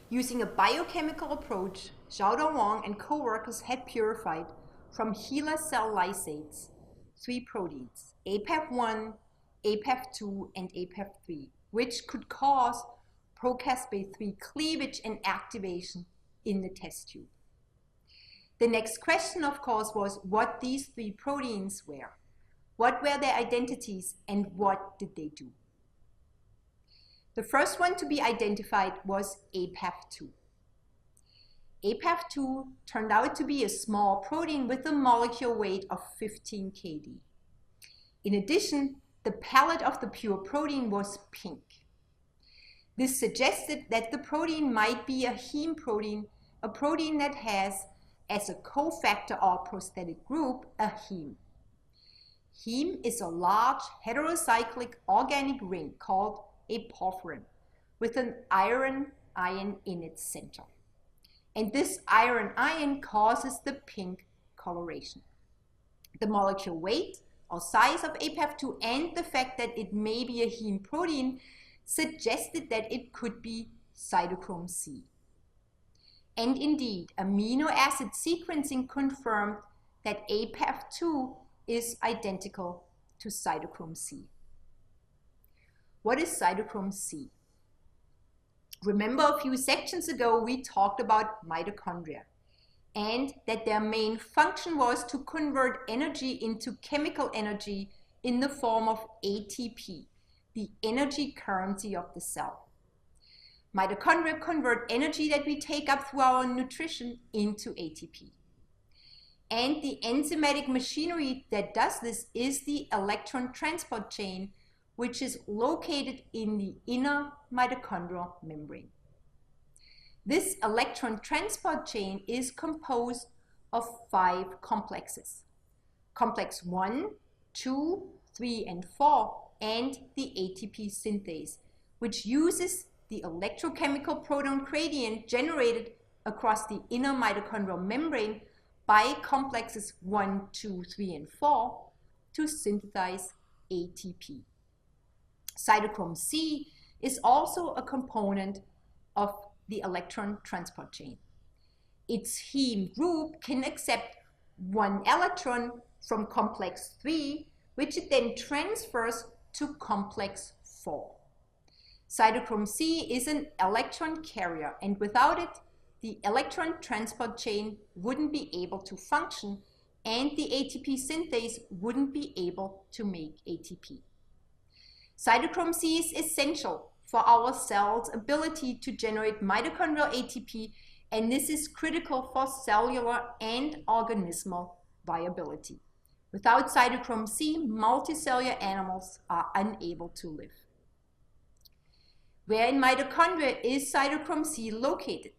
Using a biochemical approach, Xiaodong Wang and co-workers had purified from HeLa cell lysates 3 proteins, Apaf1, Apaf2, and Apaf3, which could cause procaspase-3 cleavage and activation in the test tube. The next question, of course, was what these 3 proteins were. What were their identities and what did they do? The first one to be identified was Apaf2. Apaf2 turned out to be a small protein with a molecular weight of 15 kD. In addition, the palette of the pure protein was pink. This suggested that the protein might be a heme protein, a protein that has as a cofactor or prosthetic group a heme. Heme is a large heterocyclic organic ring called a porphyrin with an iron ion in its center. And this iron ion causes the pink coloration. The molecular weight or size of Apaf2 and the fact that it may be a heme protein suggested that it could be cytochrome C. And indeed, amino acid sequencing confirmed that Apaf2 is identical to cytochrome C. What is cytochrome C? Remember a few sections ago we talked about mitochondria and that their main function was to convert energy into chemical energy in the form of ATP, the energy currency of the cell. Mitochondria convert energy that we take up through our nutrition into ATP. And the enzymatic machinery that does this is the electron transport chain, which is located in the inner mitochondrial membrane. This electron transport chain is composed of 5 complexes. Complex 1, 2, 3, and 4, and the ATP synthase, which uses the electrochemical proton gradient generated across the inner mitochondrial membrane by complexes 1, 2, 3, and 4 to synthesize ATP. Cytochrome C is also a component of the electron transport chain. Its heme group can accept 1 electron from complex 3, which it then transfers to complex 4. Cytochrome C is an electron carrier, and without it, the electron transport chain wouldn't be able to function, and the ATP synthase wouldn't be able to make ATP. Cytochrome C is essential for our cell's ability to generate mitochondrial ATP, and this is critical for cellular and organismal viability. Without cytochrome C, multicellular animals are unable to live. Where in mitochondria is cytochrome C located?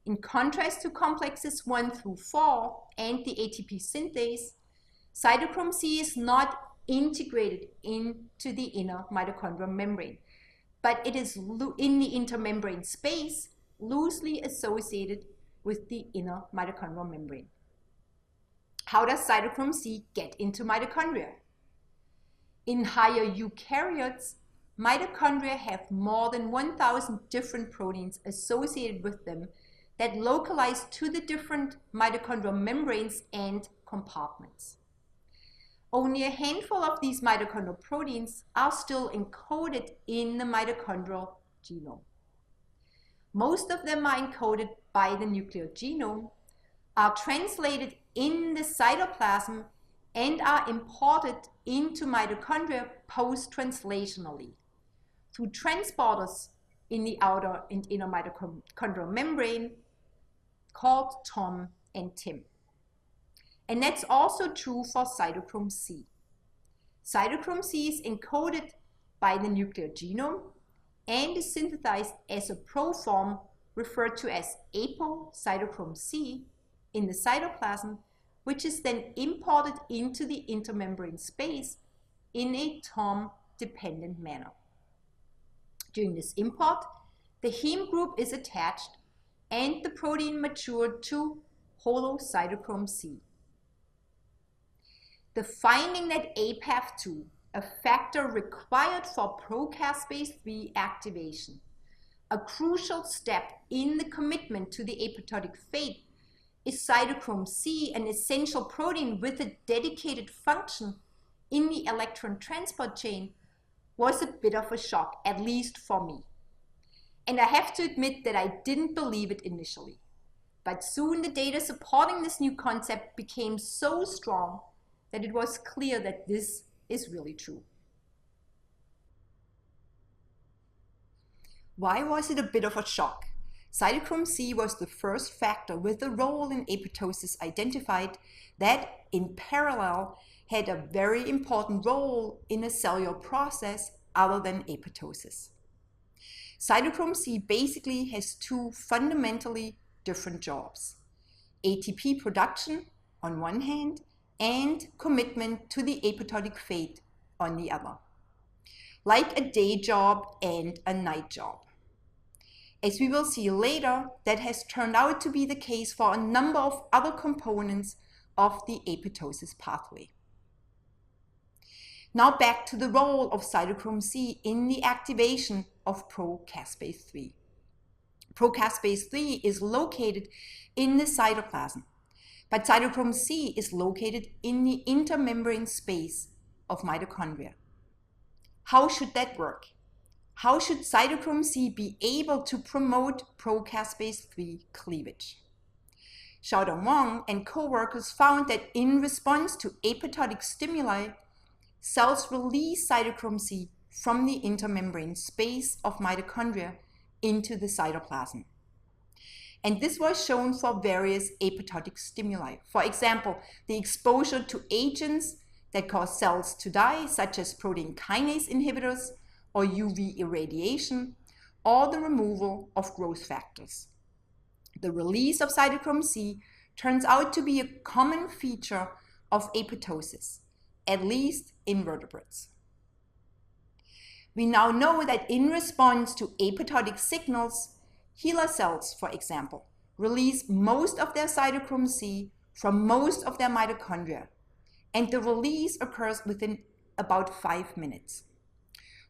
In contrast to complexes 1 through 4 and the ATP synthase, cytochrome C is not integrated into the inner mitochondrial membrane, but it is in the intermembrane space, loosely associated with the inner mitochondrial membrane. How does cytochrome C get into mitochondria? In higher eukaryotes, mitochondria have more than 1,000 different proteins associated with them that localize to the different mitochondrial membranes and compartments. Only a handful of these mitochondrial proteins are still encoded in the mitochondrial genome. Most of them are encoded by the nuclear genome, are translated in the cytoplasm, and are imported into mitochondria post-translationally through transporters in the outer and inner mitochondrial membrane called TOM and TIM. And that's also true for cytochrome C. Cytochrome C is encoded by the nuclear genome and is synthesized as a proform referred to as apocytochrome C in the cytoplasm, which is then imported into the intermembrane space in a TOM-dependent manner. During this import, the heme group is attached and the protein matured to holocytochrome C. The finding that Apaf2, a factor required for procaspase-3 activation, A crucial step in the commitment to the apoptotic fate is cytochrome C, an essential protein with a dedicated function in the electron transport chain, was a bit of a shock, at least for me. And I have to admit that I didn't believe it initially. But soon the data supporting this new concept became so strong that it was clear that this is really true. Why was it a bit of a shock? Cytochrome C was the first factor with a role in apoptosis identified that, in parallel, had a very important role in a cellular process other than apoptosis. Cytochrome C basically has two fundamentally different jobs: ATP production on one hand and commitment to the apoptotic fate on the other, like a day job and a night job. As we will see later, that has turned out to be the case for a number of other components of the apoptosis pathway. Now back to the role of cytochrome C in the activation of pro-caspase 3. Pro-caspase 3 is located in the cytoplasm, but cytochrome C is located in the intermembrane space of mitochondria. How should that work? How should cytochrome C be able to promote pro-caspase 3 cleavage? Xiaodong Wang and co-workers found that in response to apoptotic stimuli, cells release cytochrome C from the intermembrane space of mitochondria into the cytoplasm. And this was shown for various apoptotic stimuli. For example, the exposure to agents that cause cells to die, such as protein kinase inhibitors or UV irradiation, or the removal of growth factors. The release of cytochrome C turns out to be a common feature of apoptosis, at least in vertebrates. We now know that in response to apoptotic signals, HeLa cells, for example, release most of their cytochrome C from most of their mitochondria, and the release occurs within about 5 minutes.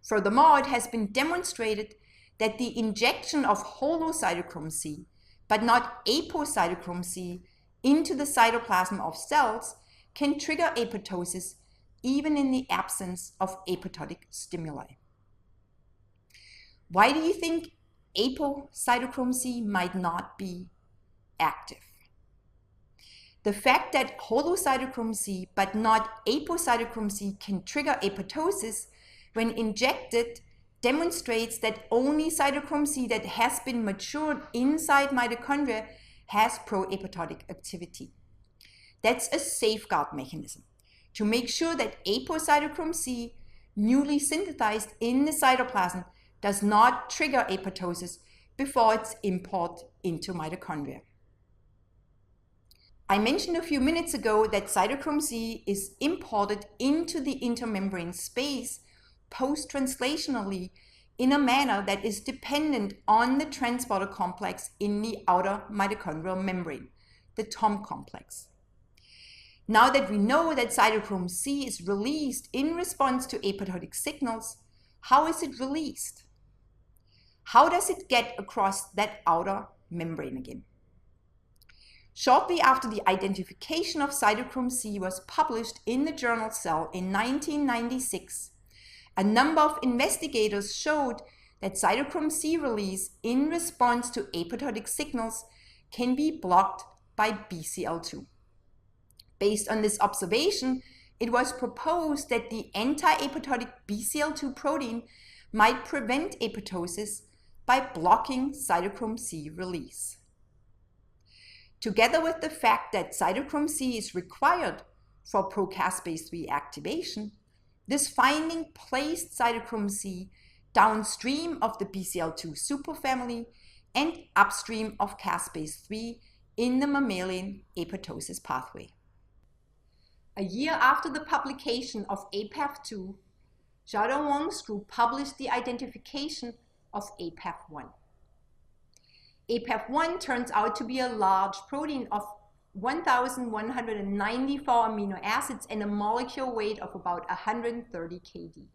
Furthermore, it has been demonstrated that the injection of holocytochrome C, but not apocytochrome C, into the cytoplasm of cells can trigger apoptosis even in the absence of apoptotic stimuli. Why do you think apocytochrome C might not be active? The fact that holocytochrome C but not apocytochrome C can trigger apoptosis when injected demonstrates that only cytochrome C that has been matured inside mitochondria has pro-apoptotic activity. That's a safeguard mechanism to make sure that apocytochrome C, newly synthesized in the cytoplasm, does not trigger apoptosis before its import into mitochondria. I mentioned a few minutes ago that cytochrome C is imported into the intermembrane space post-translationally in a manner that is dependent on the transporter complex in the outer mitochondrial membrane, the TOM complex. Now that we know that cytochrome C is released in response to apoptotic signals, how is it released? How does it get across that outer membrane again? Shortly after the identification of cytochrome C was published in the journal Cell in 1996, a number of investigators showed that cytochrome C release in response to apoptotic signals can be blocked by BCL2. Based on this observation, it was proposed that the anti-apoptotic BCL2 protein might prevent apoptosis by blocking cytochrome C release. Together with the fact that cytochrome C is required for pro-caspase 3 activation, this finding placed cytochrome C downstream of the BCL2 superfamily and upstream of caspase 3 in the mammalian apoptosis pathway. A year after the publication of Apaf2, Xiaodong Wang's group published the identification of Apaf1. Apaf1 turns out to be a large protein of 1,194 amino acids and a molecular weight of about 130 kD.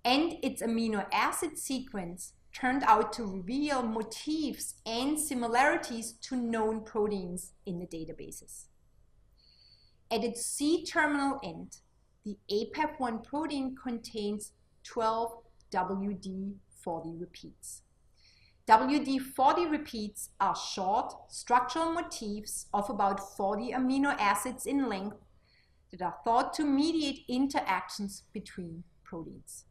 And its amino acid sequence turned out to reveal motifs and similarities to known proteins in the databases. At its C-terminal end, the Apaf1 protein contains 12 WD40 repeats. WD40 repeats are short structural motifs of about 40 amino acids in length that are thought to mediate interactions between proteins.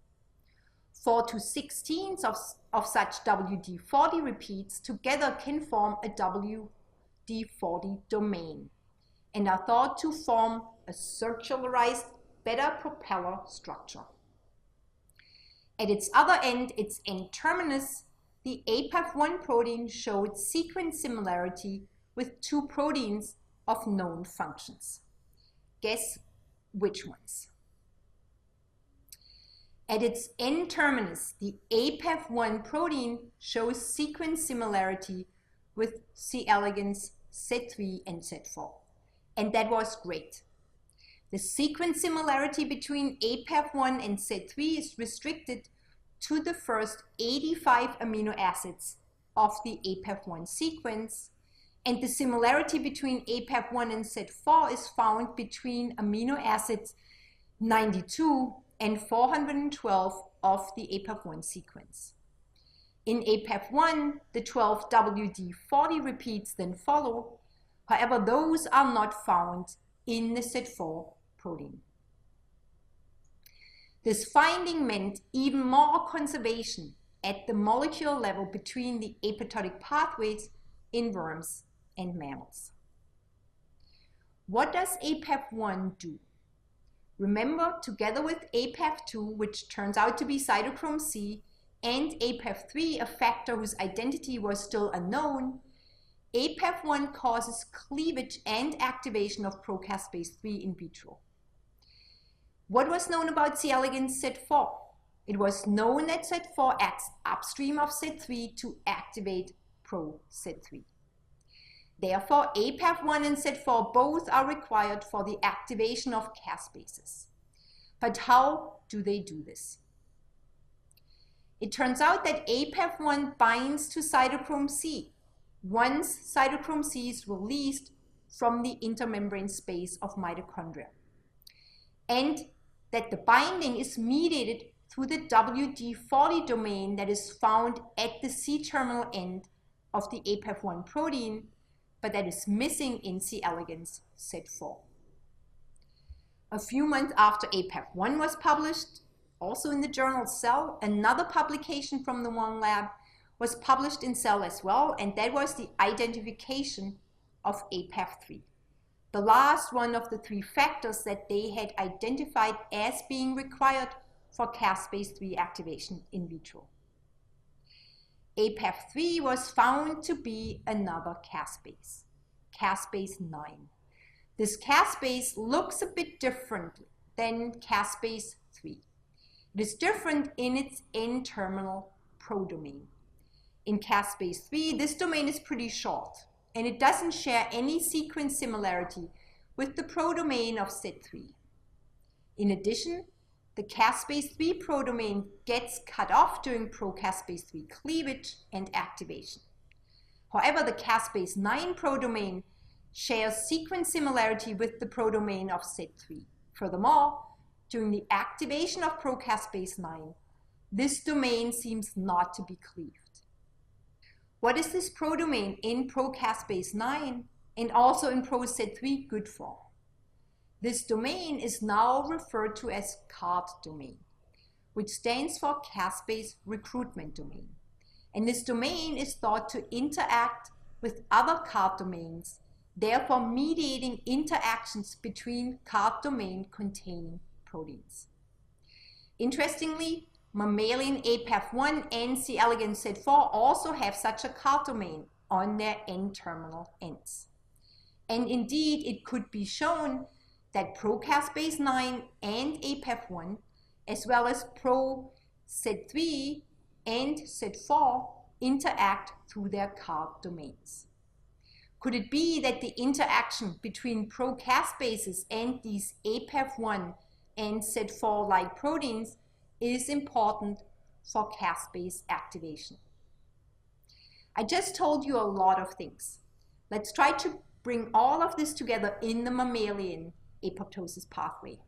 4 to 16 of such WD40 repeats together can form a WD40 domain and are thought to form a circularized beta propeller structure. At its other end, its N-terminus, the Apaf1 protein showed sequence similarity with two proteins of known functions. Guess which ones? At its N-terminus, the Apaf1 protein shows sequence similarity with C. elegans, Z3, and Z4. And that was great. The sequence similarity between Apaf1 and Z3 is restricted to the first 85 amino acids of the Apaf1 sequence, and the similarity between Apaf1 and Z4 is found between amino acids 92 and 412 of the Apaf1 sequence. In Apaf1, the 12 WD40 repeats then follow. However, those are not found in the Z4 protein. This finding meant even more conservation at the molecular level between the apoptotic pathways in worms and mammals. What does Apaf1 do? Remember, together with Apaf2, which turns out to be cytochrome C, and Apaf3, a factor whose identity was still unknown, Apaf1 causes cleavage and activation of procaspase 3 in vitro. What was known about C. elegans Z4? It was known that Z4 acts upstream of Z3 to activate pro-Z3. Therefore, Apaf1 and Z4 both are required for the activation of caspases. But how do they do this? It turns out that Apaf1 binds to cytochrome C once cytochrome C is released from the intermembrane space of mitochondria, and that the binding is mediated through the WD40 domain that is found at the C-terminal end of the Apaf1 protein, but that is missing in C. elegans Z4. A few months after Apaf1 was published, also in the journal Cell, another publication from the Wang lab was published in Cell as well, and that was the identification of Apaf3, the last one of the three factors that they had identified as being required for caspase 3 activation in vitro. Apaf3 was found to be another caspase, caspase 9. This caspase looks a bit different than caspase 3. It is different in its N-terminal prodomain. In caspase 3, this domain is pretty short, and it doesn't share any sequence similarity with the prodomain of Z3. In addition, the caspase 3 prodomain gets cut off during procaspase 3 cleavage and activation. However, the caspase 9 prodomain shares sequence similarity with the prodomain of Z3. Furthermore, during the activation of procaspase 9, this domain seems not to be cleaved. What is this prodomain in procaspase 9 and also in pro-Z3 good for? This domain is now referred to as CARD domain, which stands for caspase recruitment domain. And this domain is thought to interact with other CARD domains, therefore mediating interactions between CARD domain containing proteins. Interestingly, mammalian Apaf1 and C. elegans Z4 also have such a CARD domain on their N-terminal ends. And indeed, it could be shown that procaspase 9 and Apaf1, as well as pro-Z3 and Z4, interact through their CARD domains. Could it be that the interaction between procaspases and these Apaf1 and Z4-like proteins is important for caspase activation. I just told you a lot of things. Let's try to bring all of this together in the mammalian apoptosis pathway.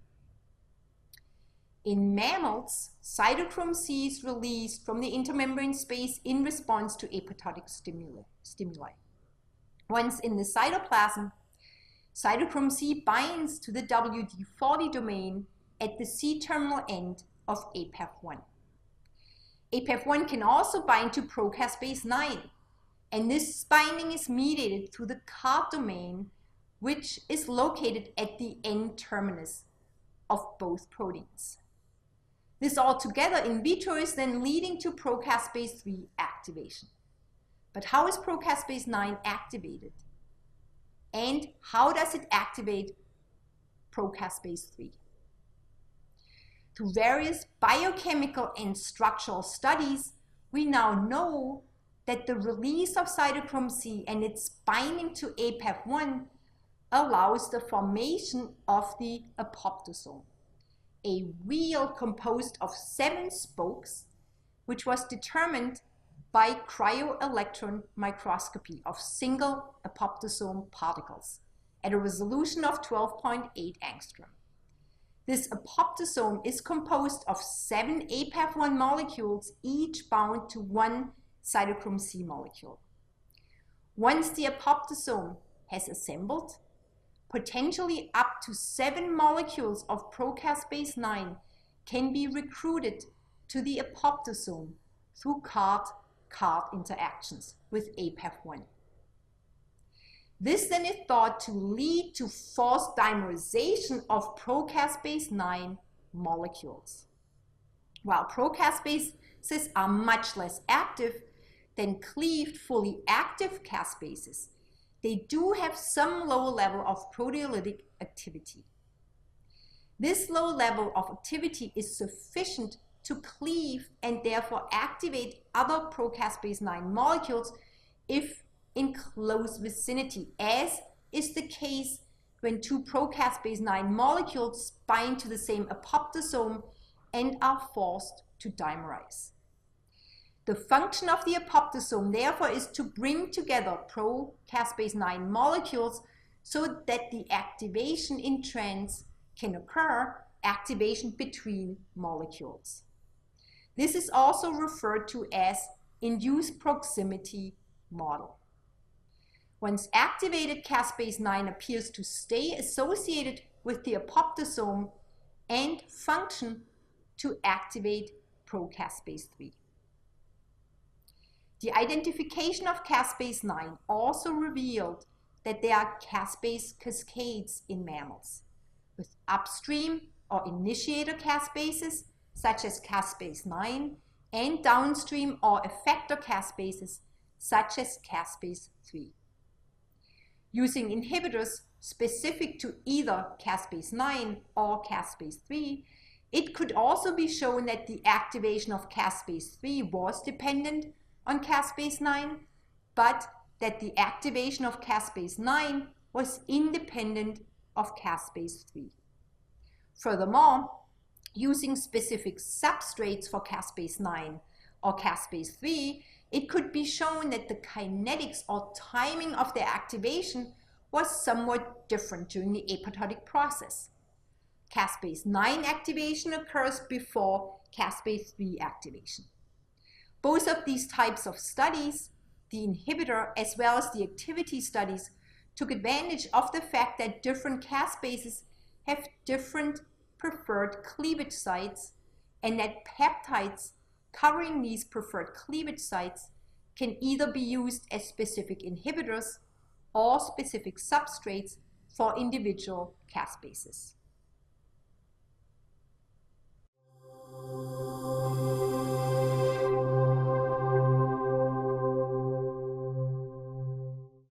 In mammals, cytochrome C is released from the intermembrane space in response to apoptotic stimuli. Once in the cytoplasm, cytochrome C binds to the WD40 domain at the C-terminal end of Apaf1. Apaf1 can also bind to procaspase 9, and this binding is mediated through the CART domain, which is located at the N-terminus of both proteins. This all together in vitro is then leading to procaspase 3 activation. But how is procaspase 9 activated? And how does it activate procaspase 3? Through various biochemical and structural studies, we now know that the release of cytochrome C and its binding to Apaf1 allows the formation of the apoptosome, a wheel composed of 7 spokes, which was determined by cryo-electron microscopy of single apoptosome particles at a resolution of 12.8 angstrom. This apoptosome is composed of 7 Apaf1 molecules, each bound to 1 cytochrome C molecule. Once the apoptosome has assembled, potentially up to 7 molecules of procaspase 9 can be recruited to the apoptosome through CART interactions with Apaf1. This then is thought to lead to forced dimerization of procaspase 9 molecules. While procaspases are much less active than cleaved fully active caspases, they do have some low level of proteolytic activity. This low level of activity is sufficient to cleave and therefore activate other procaspase 9 molecules if in close vicinity, as is the case when 2 procaspase 9 molecules bind to the same apoptosome and are forced to dimerize. The function of the apoptosome, therefore, is to bring together procaspase 9 molecules so that the activation in trans can occur, activation between molecules. This is also referred to as induced proximity model. Once activated, caspase 9 appears to stay associated with the apoptosome and function to activate procaspase 3. The identification of caspase 9 also revealed that there are caspase cascades in mammals, with upstream or initiator caspases such as caspase 9 and downstream or effector caspases such as caspase 3. Using inhibitors specific to either caspase 9 or caspase 3, it could also be shown that the activation of caspase 3 was dependent on caspase 9, but that the activation of caspase 9 was independent of caspase 3. Furthermore, using specific substrates for caspase 9 or caspase 3, it could be shown that the kinetics or timing of their activation was somewhat different during the apoptotic process. Caspase 9 activation occurs before caspase 3 activation. Both of these types of studies, the inhibitor as well as the activity studies, took advantage of the fact that different caspases have different preferred cleavage sites and that peptides covering these preferred cleavage sites can either be used as specific inhibitors or specific substrates for individual caspases.